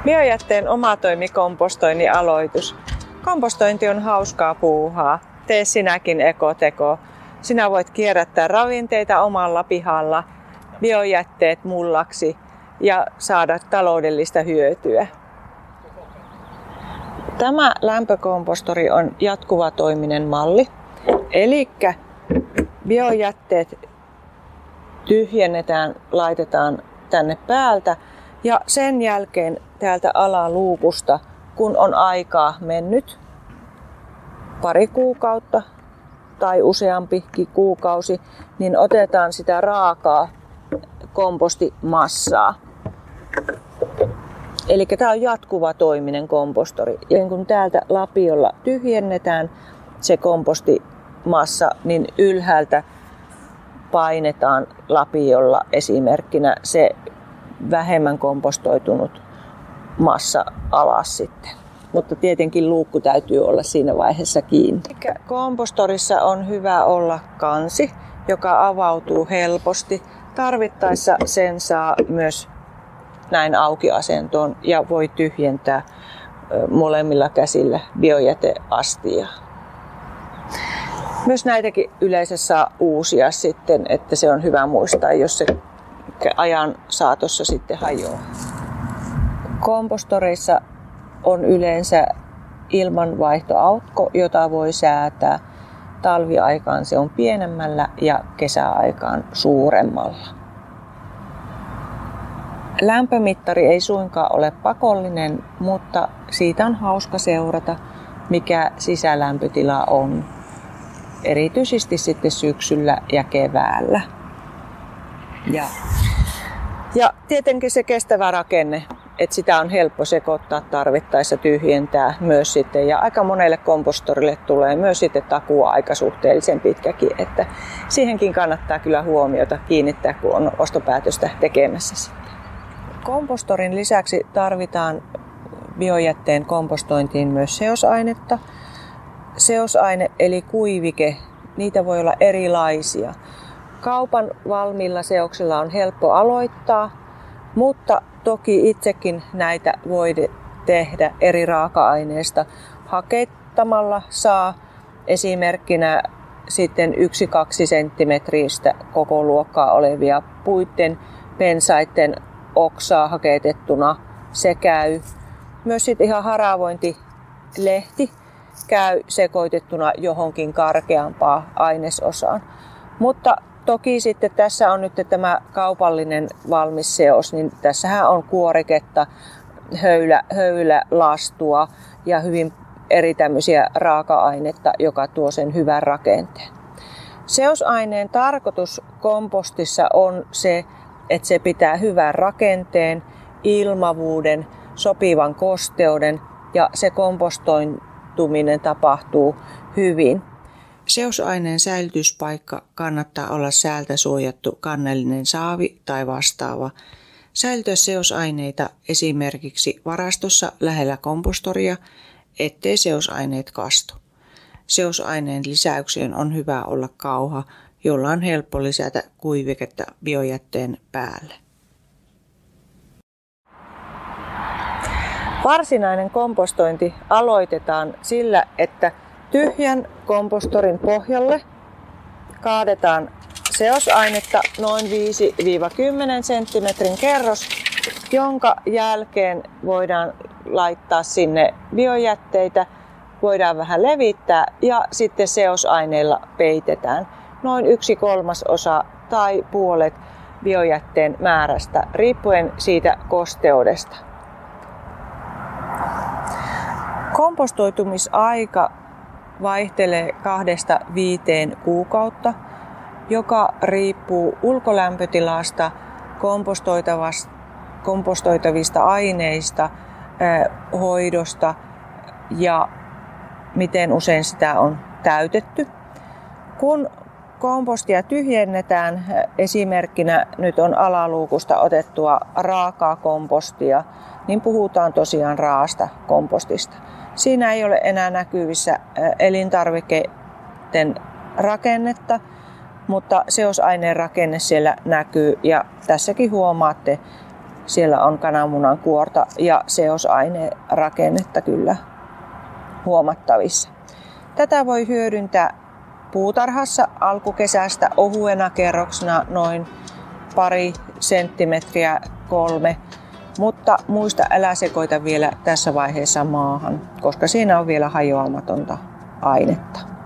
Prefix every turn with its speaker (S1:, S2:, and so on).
S1: Biojätteen omatoimikompostoinnin aloitus. Kompostointi on hauskaa puuhaa. Tee sinäkin ekoteko. Sinä voit kierrättää ravinteita omalla pihalla, biojätteet mullaksi ja saada taloudellista hyötyä. Tämä lämpökompostori on jatkuvatoiminen malli. Eli biojätteet tyhjennetään, laitetaan tänne päältä ja sen jälkeen täältä alaluukusta, kun on aikaa mennyt pari kuukautta tai useampikin kuukausi, niin otetaan sitä raakaa kompostimassaa. Eli tämä on jatkuvatoiminen kompostori. Ja kun täältä lapiolla tyhjennetään se kompostimassa, niin ylhäältä painetaan lapiolla esimerkkinä se vähemmän kompostoitunut massa alas sitten. Mutta tietenkin luukku täytyy olla siinä vaiheessa kiinni. Kompostorissa on hyvä olla kansi, joka avautuu helposti. Tarvittaessa sen saa myös näin auki asentoon ja voi tyhjentää molemmilla käsillä biojäteastiaa. Myös näitäkin yleensä saa uusia sitten, että se on hyvä muistaa, jos se ajan saatossa sitten hajoaa. Kompostoreissa on yleensä ilmanvaihtoaukko, jota voi säätää. Talviaikaan se on pienemmällä ja kesäaikaan suuremmalla. Lämpömittari ei suinkaan ole pakollinen, mutta siitä on hauska seurata, mikä sisälämpötila on. Erityisesti sitten syksyllä ja keväällä. Ja tietenkin se kestävä rakenne, että sitä on helppo sekoittaa tarvittaessa, tyhjentää myös sitten. Ja aika monelle kompostorille tulee myös sitten takuaika suhteellisen pitkäkin, että siihenkin kannattaa kyllä huomiota kiinnittää, kun on ostopäätöstä tekemässä sitten. Kompostorin lisäksi tarvitaan biojätteen kompostointiin myös seosainetta. Seosaine eli kuivike, niitä voi olla erilaisia. Kaupan valmiilla seoksilla on helppo aloittaa, mutta toki itsekin näitä voi tehdä eri raaka-aineista. Hakeittamalla saa esimerkkinä sitten 1-2 senttimetristä koko luokkaa olevia puitten, pensaiden oksaa haketettuna. Se käy. Myös sitten ihan haravointilehti käy sekoitettuna johonkin karkeampaan ainesosaan. Mutta toki sitten tässä on nyt tämä kaupallinen valmis seos, niin tässähän on kuoriketta, höylälastua ja hyvin eri tämmöisiä raaka-ainetta, joka tuo sen hyvän rakenteen. Seosaineen tarkoitus kompostissa on se, että se pitää hyvän rakenteen, ilmavuuden, sopivan kosteuden ja se kompostoituminen tapahtuu hyvin. Seosaineen säilytyspaikka kannattaa olla säältä suojattu kannellinen saavi tai vastaava. Säilytä seosaineita esimerkiksi varastossa lähellä kompostoria, ettei seosaineet kastu. Seosaineen lisäykseen on hyvä olla kauha, jolla on helppo lisätä kuiviketta biojätteen päälle. Varsinainen kompostointi aloitetaan sillä, että tyhjän kompostorin pohjalle kaadetaan seosainetta noin 5-10 cm kerros, jonka jälkeen voidaan laittaa sinne biojätteitä, voidaan vähän levittää ja sitten seosaineilla peitetään noin 1/3 tai puolet biojätteen määrästä riippuen siitä kosteudesta. Kompostoitumisaika vaihtelee 2-5 kuukautta, joka riippuu ulkolämpötilasta, kompostoitavista aineista, hoidosta ja miten usein sitä on täytetty. Kun kompostia tyhjennetään, esimerkkinä nyt on alaluukusta otettua raakaa kompostia, niin puhutaan tosiaan raasta kompostista. Siinä ei ole enää näkyvissä elintarvikkeiden rakennetta, mutta seosaineen rakenne siellä näkyy ja tässäkin huomaatte Siellä on kananmunan kuorta ja seosainerakennetta kyllä huomattavissa. Tätä voi hyödyntää puutarhassa alkukesästä ohuena kerroksena noin 2 senttimetriä 3, mutta muista älä sekoita vielä tässä vaiheessa maahan, koska siinä on vielä hajoamatonta ainetta.